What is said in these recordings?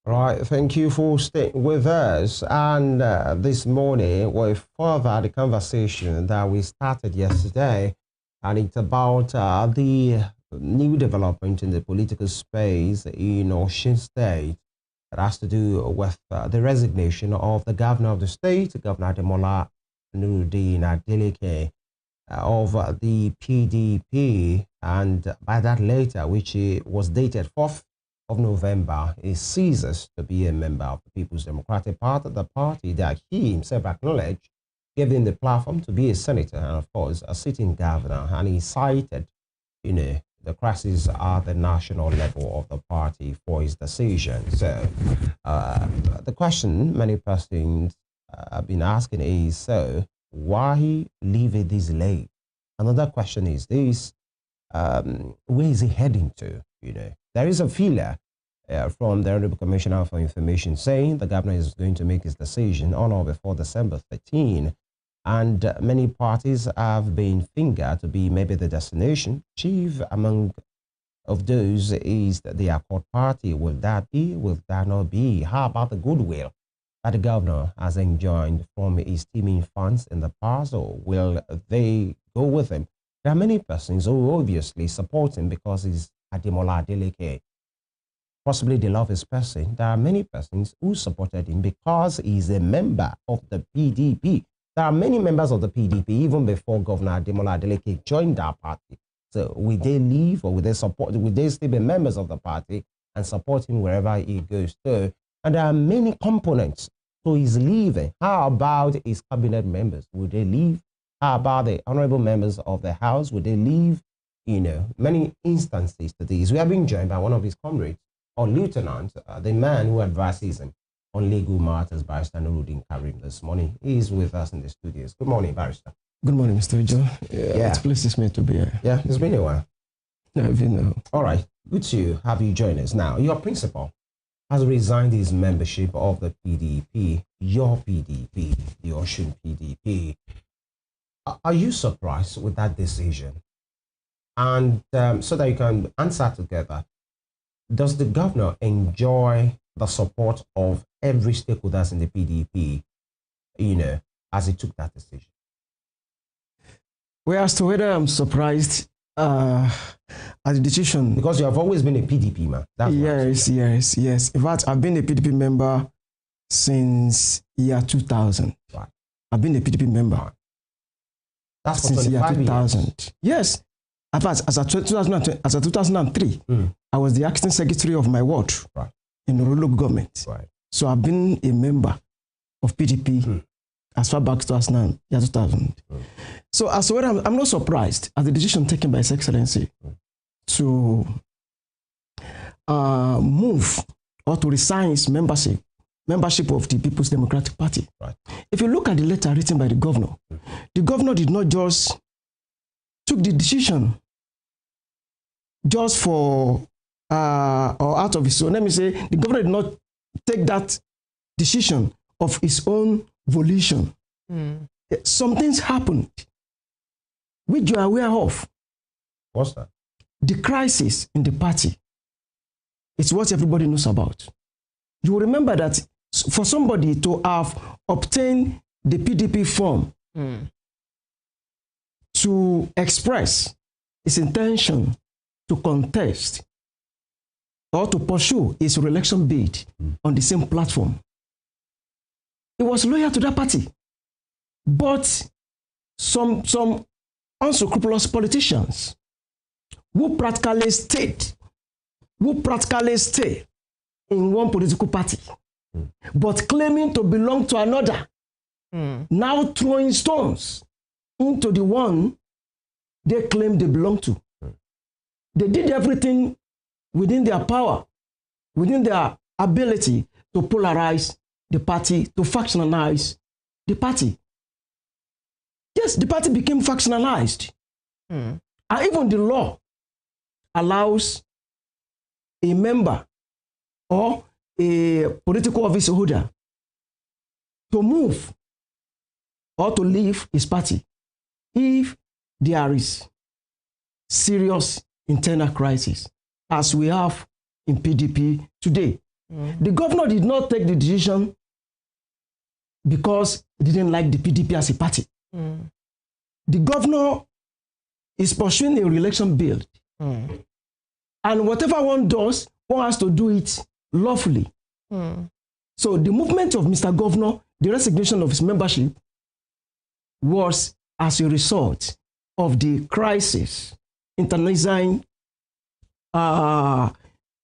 Right, thank you for staying with us. And this morning, we further the conversation that we started yesterday, and it's about the new development in the political space in Osun State that has to do with the resignation of the governor of the state, Governor Nurudeen Kareem, of the PDP, and by that letter, which was dated 4th of November, he ceases to be a member of the People's Democratic Party, the party that he himself acknowledged gave him the platform to be a senator and, of course, a sitting governor. And he cited, the crisis at the national level of the party for his decision. So the question many persons have been asking is, so why leave it this late? Another question is this, where is he heading to? There is a feeler from the Honorable Commissioner for Information saying the governor is going to make his decision on or before December 13. And many parties have been fingered to be maybe the destination. Chief among of those is the Accord Party. Will that be? Will that not be? How about the goodwill that the governor has enjoyed from his teaming funds in the past, or will they go with him? There are many persons who obviously support him because he's Adeleke. Possibly they love his person. There are many persons who supported him because he's a member of the PDP. There are many members of the PDP even before Governor Adeleke joined our party. So will they leave, or will they support? Will they still be members of the party and support him wherever he goes to? And there are many components to his leaving. How about his cabinet members? Will they leave? How about the honorable members of the House? Will they leave? Many instances to this. We have been joined by one of his comrades, or lieutenant, the man who advises him on legal matters, Barrister Nurudeen Kareem, this morning. He is with us in the studios. Good morning, Barrister. Good morning, Mr. Joe. Yeah. It pleases me to be here. Yeah, it's been a while. Yeah, it's been a while. All right, good to have you join us. Now, your principal has resigned his membership of the PDP, your PDP, the Osun PDP. Are you surprised with that decision? And so that you can answer together, does the governor enjoy the support of every stakeholders in the PDP, as he took that decision? Well, as to whether I'm surprised at the decision. Because you have always been a PDP man. That's yes. In fact, I've been a PDP member since year 2000. Right. I've been a PDP member. Right. That's since year 2000. Years. Yes. In fact, as a 2003, I was the acting secretary of my ward in the local government. Right. So I've been a member of PDP as far back as 2000. So as well, I'm not surprised at the decision taken by His Excellency to move or to resign his membership of the People's Democratic Party. Right. If you look at the letter written by the governor did not just took the decision just for or out of his own. Let me say, the governor did not take that decision of his own volition. Some things happened which you are aware of. What's that? The crisis in the party. It's what everybody knows about. You will remember that for somebody to have obtained the PDP form to express his intention to contest or to pursue his re-election bid on the same platform, he was loyal to that party. But some unscrupulous politicians who practically stay in one political party, but claiming to belong to another, now throwing stones into the one they claim they belong to. They did everything within their power, within their ability to polarize the party, to factionalize the party. Yes, the party became factionalized. And even the law allows a member or a political office holder to move or to leave his party if there is serious internal crisis, as we have in PDP today. The governor did not take the decision because he didn't like the PDP as a party. The governor is pursuing a re-election bill. And whatever one does, one has to do it lawfully. So the movement of Mr. Governor, the resignation of his membership, was as a result of the crisis, internalizing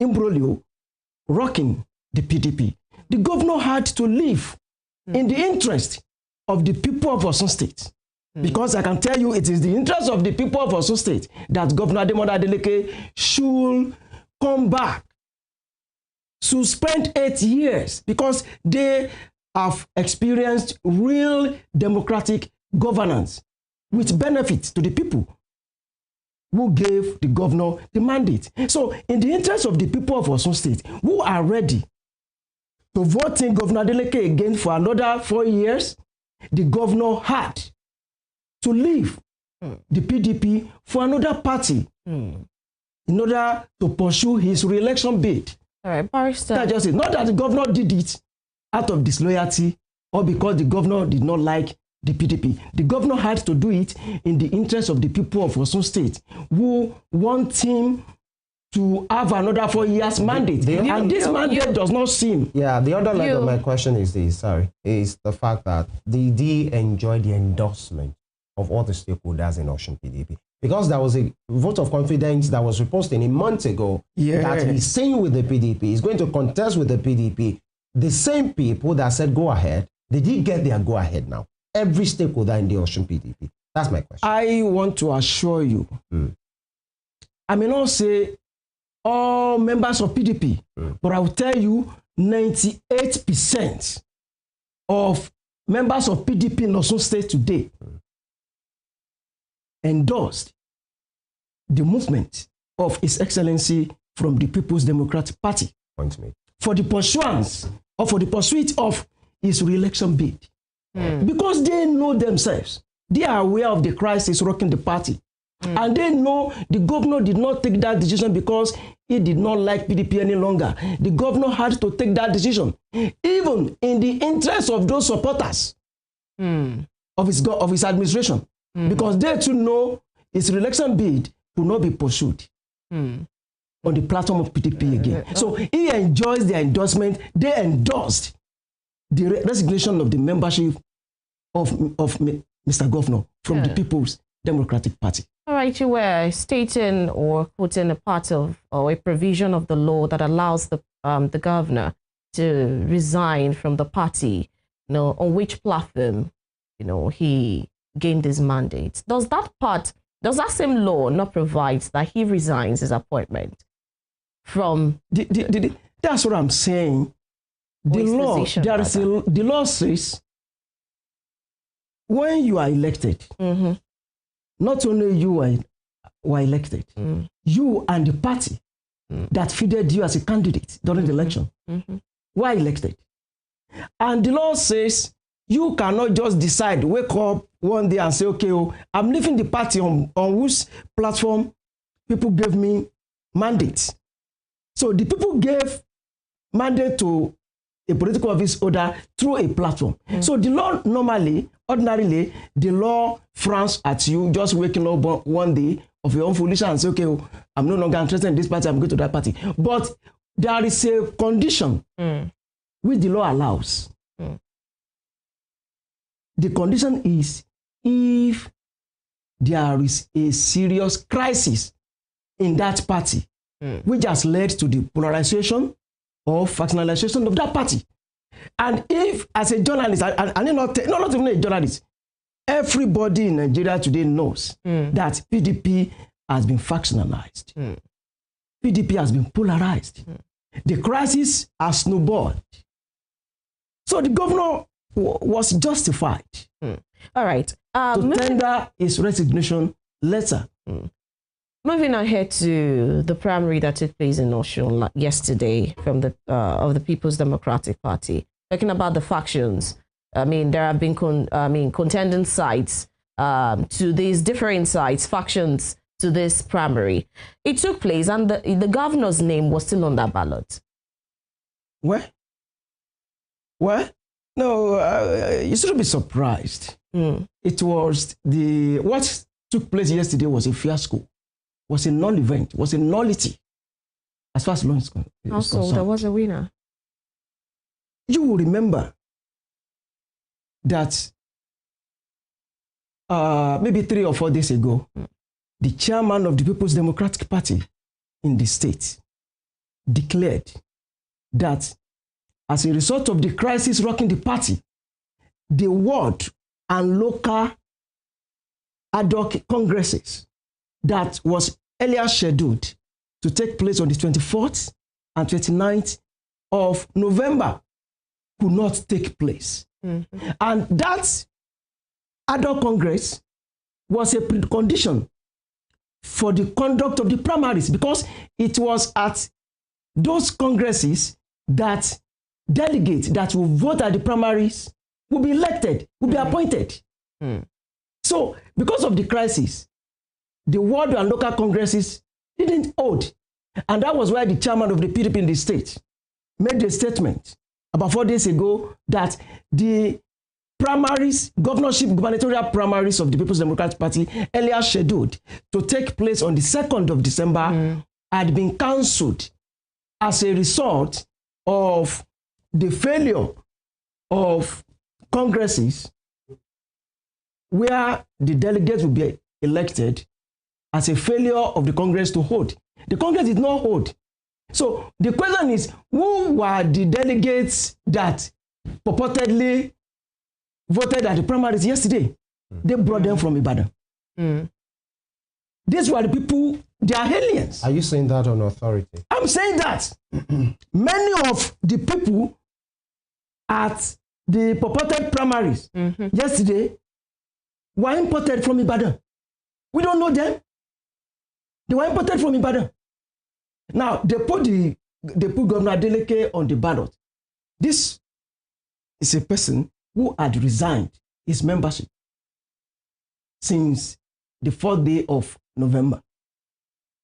imbroglio, rocking the PDP. The governor had to leave in the interest of the people of Osun State. Because I can tell you, it is the interest of the people of Osun State that Governor Adeleke should come back to spend 8 years, because they have experienced real democratic governance with benefits to the people who gave the governor the mandate. So in the interest of the people of Osun State, who are ready to vote in Governor Adeleke again for another 4 years, the governor had to leave the PDP for another party in order to pursue his re-election bid. All right, Barrister. That's just it. Not that the governor did it out of disloyalty or because the governor did not like the PDP. The governor had to do it in the interest of the people of Osun State who want him to have another 4 years mandate. And this mandate does not seem. Yeah, the other leg of my question is this, is the fact that did he enjoy the endorsement of all the stakeholders in Osun PDP? Because there was a vote of confidence that was reposted a month ago that he's staying with the PDP, he's going to contest with the PDP. The same people that said go ahead, they did get their go ahead now. Every stakeholder in the Osun PDP. That's my question. I want to assure you, I may not say all members of PDP, but I will tell you 98% of members of PDP in Osun State today endorsed the movement of His Excellency from the People's Democratic Party for the pursuance or for the pursuit of his re-election bid. Because they know themselves. They are aware of the crisis rocking the party. And they know the governor did not take that decision because he did not like PDP any longer. The governor had to take that decision, even in the interest of those supporters of his administration. Because they too know his re-election bid will not be pursued on the platform of PDP again. So he enjoys their endorsement. They endorsed the resignation of the membership of Mr. Governor from the People's Democratic Party. All right, you were stating or quoting a part of or a provision of the law that allows the governor to resign from the party, on which platform, he gained his mandate. Does that same law not provide that he resigns his appointment from? That's what I'm saying. The law says when you are elected, not only you were elected, you and the party that feeded you as a candidate during the election were elected. And the law says you cannot just decide, wake up one day and say, okay, I'm leaving the party on whose platform people gave me mandate. So the people gave mandate to a political office holder through a platform. So the law ordinarily, the law frowns at you just waking up one day of your own volition and say, okay, I'm no longer interested in this party, I'm going to that party. But there is a condition which the law allows. The condition is if there is a serious crisis in that party, which has led to the polarization or factionalization of that party. And if, as a journalist, and not even a journalist, everybody in Nigeria today knows that PDP has been factionalized. PDP has been polarized. The crisis has snowballed. So the governor was justified all right. to tender his resignation letter. Moving ahead to the primary that took place in Osun yesterday from of the People's Democratic Party, talking about the factions. I mean, there have been contending sides to these different sides, factions to this primary. It took place, and the governor's name was still on that ballot. Well, no, you shouldn't be surprised. It was what took place yesterday was a fiasco, was a non-event, was a nullity as far as law is concerned. Also, there was a winner. You will remember that maybe 3 or 4 days ago, the chairman of the People's Democratic Party in the state declared that as a result of the crisis rocking the party, the ward and local ad hoc congresses that was earlier scheduled to take place on the 24th and 29th of November could not take place. And that ad hoc congress was a precondition for the conduct of the primaries, because it was at those congresses that delegates that will vote at the primaries will be elected, will be appointed. So, because of the crisis, the ward and local congresses didn't hold. And that was why the chairman of the PDP in the state made a statement about 4 days ago that the primaries, gubernatorial primaries of the People's Democratic Party, earlier scheduled to take place on the 2nd of December, had been cancelled as a result of the failure of congresses where the delegates will be elected, as a failure of the Congress to hold. The Congress did not hold. So the question is, who were the delegates that purportedly voted at the primaries yesterday? They brought them from Ibadan. These were the people, they are aliens. Are you saying that on authority? I'm saying that many of the people at the purported primaries yesterday were imported from Ibadan. We don't know them. They were imported from Ibadan. Now, they put Governor Adeleke on the ballot. This is a person who had resigned his membership since the 4th day of November.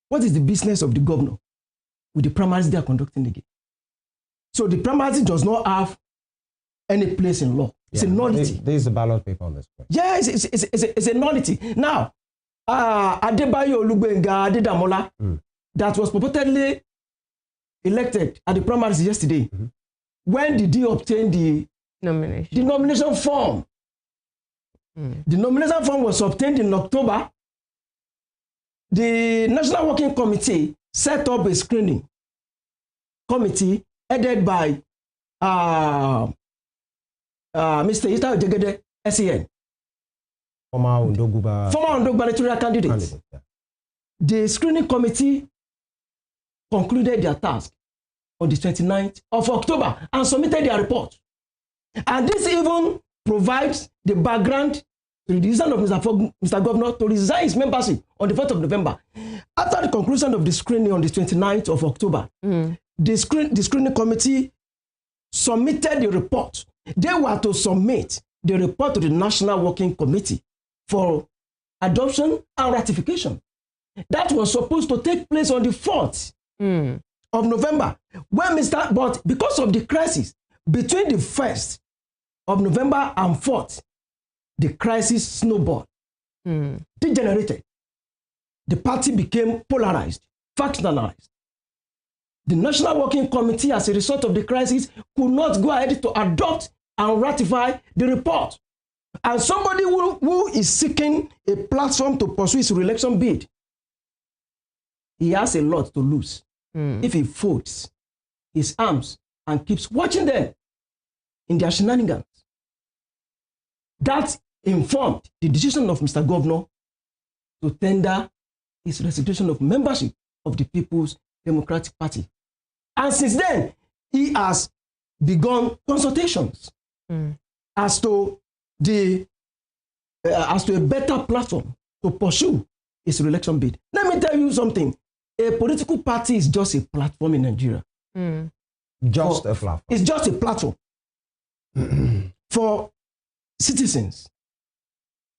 What is the business of the governor with the primaries they are conducting again? So the primaries does not have any place in law. It's a nullity. There is a ballot paper on this point. Yeah, it's a nullity. Now, Adebayo Olugbenga Adedamola, that was purportedly elected at the primaries yesterday. When did he obtain the nomination form? The nomination form was obtained in October. The National Working Committee set up a screening committee headed by Mr. Ita Ojegede, SEN. Former Ondo gubernatorial candidate. Yeah. The screening committee concluded their task on the 29th of October and submitted their report. And this even provides the background to the decision of Mr. Governor to resign his membership on the 4th of November. After the conclusion of the screening on the 29th of October, the screening committee submitted the report. They were to submit the report to the National Working Committee for adoption and ratification. That was supposed to take place on the 4th of November. But because of the crisis between the 1st of November and 4th, the crisis snowballed, degenerated. The party became polarized, factionalized. The National Working Committee, as a result of the crisis, could not go ahead to adopt and ratify the report. And somebody who is seeking a platform to pursue his re-election bid, he has a lot to lose if he folds his arms and keeps watching them in their shenanigans. That informed the decision of Mr. Governor to tender his resignation of membership of the People's Democratic Party. And since then, he has begun consultations as to a better platform to pursue his re-election bid. Let me tell you something. A political party is just a platform in Nigeria. Just a platform. It's just a platform for citizens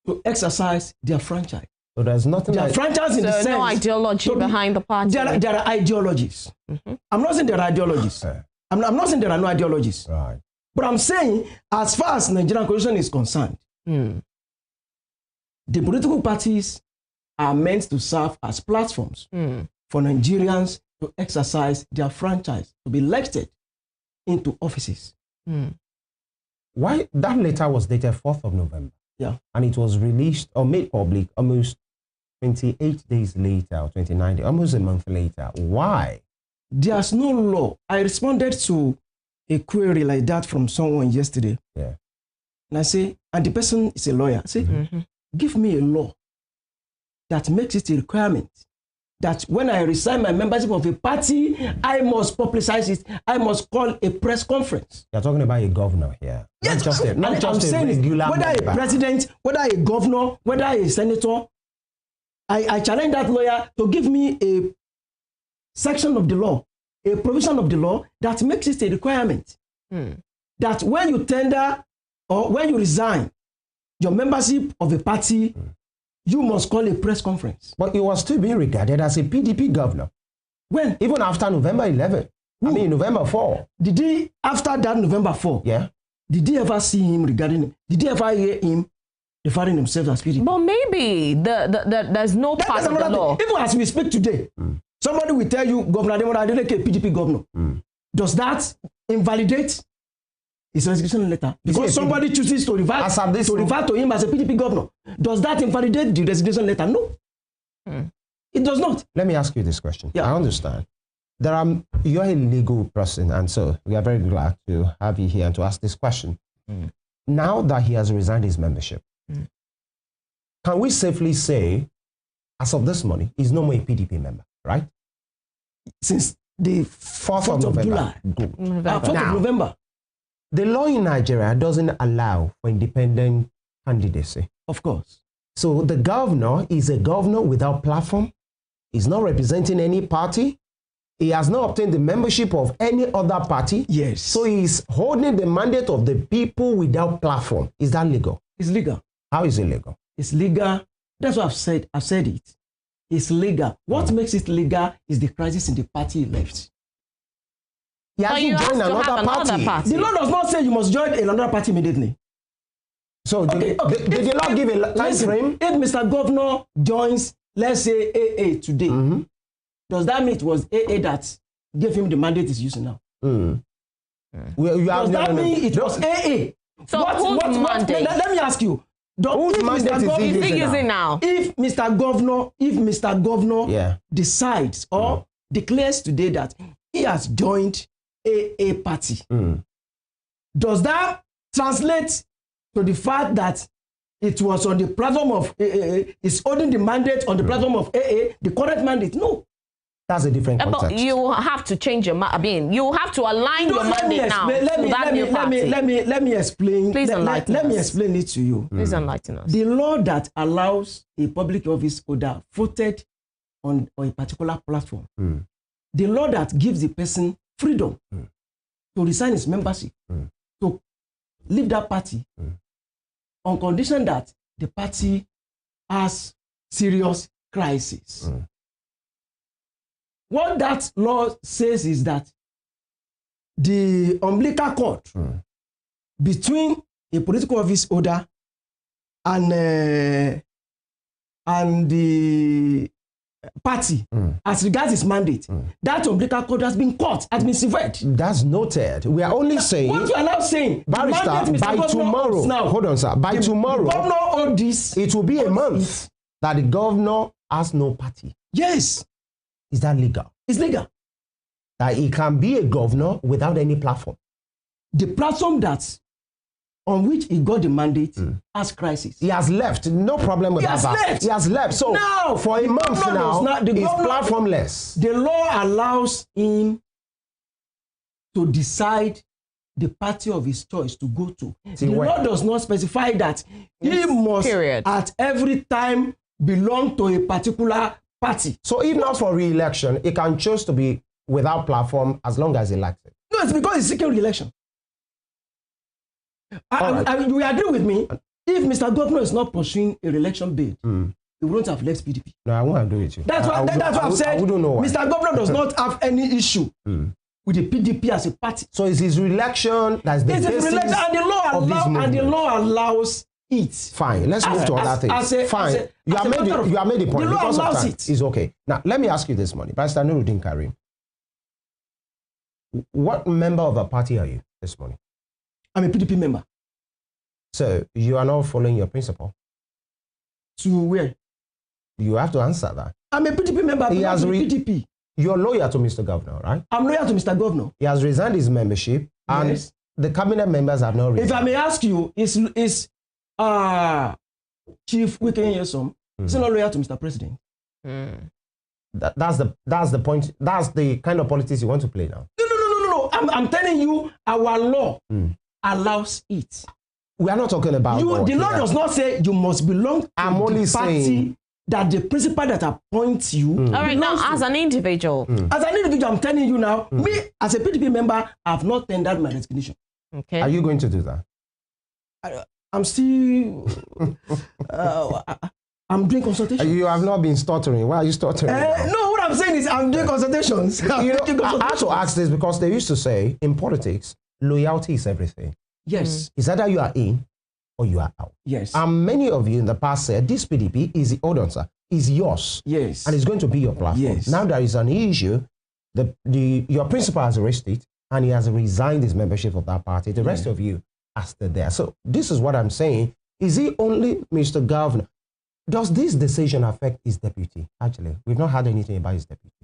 to exercise their franchise. So there's nothing their like franchise in the sense. No ideology behind the party. There are ideologies. I'm not saying there are ideologies. I'm not saying there are no ideologies. Right. But I'm saying, as far as Nigerian constitution is concerned, the political parties are meant to serve as platforms for Nigerians to exercise their franchise, to be elected into offices. Why that letter was dated 4th of November? Yeah. And it was released or made public almost 28 days later, or 29 days, almost a month later. Why? There's no law. I responded to a query like that from someone yesterday. Yeah. And I say, and the person is a lawyer. I say, give me a law that makes it a requirement that when I resign my membership of a party, I must publicize it. I must call a press conference. You're talking about a governor here. Yes, not just a regular whether member. a president, whether a governor, whether a senator, I challenge that lawyer to give me a section of the law, a provision of the law that makes it a requirement that when you tender or when you resign your membership of a party, you must call a press conference. But it was still being regarded as a PDP governor. When? Even after November 11. I mean, November 4. Did he, after that November 4, Yeah. did he ever see him regarding him? Did he ever hear him referring himself as PDP? But maybe there's no part of the law. Even as we speak today, somebody will tell you Governor Adeleke, PDP governor. Does that invalidate his resignation letter? Because somebody chooses to refer to him as a PDP governor. Does that invalidate the resignation letter? No. It does not. Let me ask you this question. Yeah. I understand. You're a legal person, and so we are very glad to have you here and to ask this question. Now that he has resigned his membership, can we safely say, as of this morning, he's no more a PDP member, right? Since the 4th of July. Good. 4th of November. The law in Nigeria doesn't allow for independent candidacy. Of course. So the governor is a governor without platform. He's not representing any party. He has not obtained the membership of any other party. Yes. So he's holding the mandate of the people without platform. Is that legal? It's legal. How is it legal? It's legal. That's what I've said. I've said it. It's legal. What makes it legal is the crisis in the party he left. He hasn't joined another party. The law does not say you must join another party immediately. So did the law give a time frame? If Mr. Governor joins, let's say AA today, does that mean it was AA that gave him the mandate he's using now? Does that mean it was AA? So whose mandate? Let me ask you. Whose mandate is he using now? If Mr. Governor decides or declares today that he has joined AA party, does that translate to the fact that it was on the platform of AA, is holding the mandate on the platform of AA, the current mandate? No. That's a different context. But you have to change your I mean, you have to align your mandate now to that new party. Let me explain. Please enlighten us. Let me explain it to you. Please enlighten us. The law that allows a public office holder voted on a particular platform, the law that gives the person freedom to resign his membership, to leave that party on condition that the party has serious crisis. What that law says is that the umbilical cord between a political office holder and the party, as regards its mandate, that umbilical cord has been cut, has been severed. That's noted. We are only saying. What you are now saying, Barrister, by tomorrow. Now, hold on, sir. By tomorrow, governor owns this. It will be a month that the governor has no party. Yes. Is that legal? It's legal. That he can be a governor without any platform. The platform that on which he got the mandate has crisis. He has left. No problem with that. He has left. So now, for a month now, he's platformless. The law allows him to decide the party of his choice to go to. The law does not specify that he must at every time belong to a particular party. So if not for re-election, he can choose to be without platform as long as elected. No, it's because he's seeking re-election. You agree with me? If Mr. Governor is not pursuing a re-election bid, he won't have left PDP. No, I won't agree with you. That's what I've said. I wouldn't know why. Mr. Governor does not have any issue with the PDP as a party. So it's his re-election that's the basis and the law allows it. Fine. Let's move to other things. Fine. You have made the point. The law allows it. It's okay. Now let me ask you this morning, Barrister Nurudeen Kareem. What member of a party are you this morning? I'm a PDP member. So you are not following your principle? To where? You have to answer that. I'm a PDP member. PDP. You're loyal to Mr. Governor, right? I'm loyal to Mr. Governor. He has resigned his membership, and yes, the cabinet members have not resigned. If I may ask you, is Chief Wike Nyesom still not loyal to Mr. President? That's the point. That's the kind of politics you want to play now. No. I'm telling you, our law allows it. We are not talking about the law does not say you must belong to the party that the principal that appoints you. All right, now as an individual. As an individual, I'm telling you now, me as a PDP member, I have not tendered my resignation. Okay. Are you going to do that? I'm still I'm doing consultations. You have not been stuttering. Why are you stuttering? No, what I'm saying is I'm doing consultations. I have to ask this because they used to say in politics, loyalty is everything. Yes. It's either you are in or you are out. Yes. And many of you in the past said this PDP is yours. Yes. And it's going to be your platform. Yes. Now there is an issue. Your principal has arrested and he has resigned his membership of that party. The rest of you are still there. So this is what I'm saying. Is it only Mr. Governor? Does this decision affect his deputy? Actually, we've not heard anything about his deputy.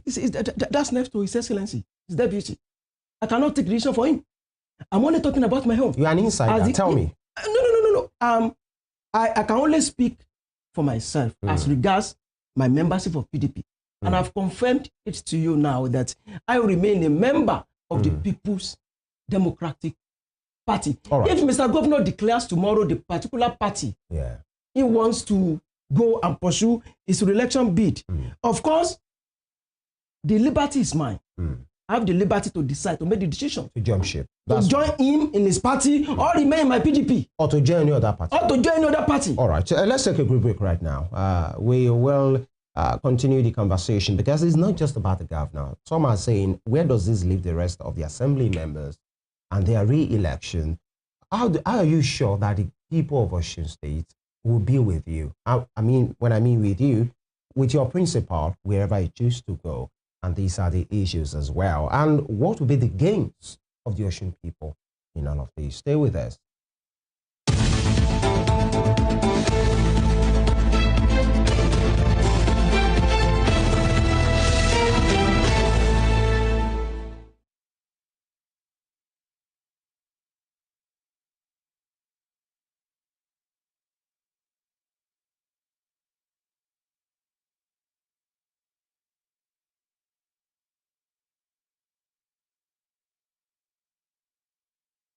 That's left to His Excellency, his deputy. I cannot take the decision for him. I'm only talking about my home. You're an insider. Tell me. No. I can only speak for myself as regards my membership of PDP. And I've confirmed it to you now that I remain a member of the People's Democratic Party. Right. If Mr. Governor declares tomorrow the particular party he wants to go and pursue his re-election bid, of course, the liberty is mine. I have the liberty to decide, to make the decision. To jump ship. To join him in his party or remain in my PDP. Or to join any other party. All right. So let's take a quick break right now. We will continue the conversation because it's not just about the governor. Some are saying, where does this leave the rest of the assembly members and their re-election? How are you sure that the people of Osun State will be with you? When I mean with you, with your principal, wherever you choose to go. And these are the issues as well. And what will be the gains of the Osun people in all of this? Stay with us.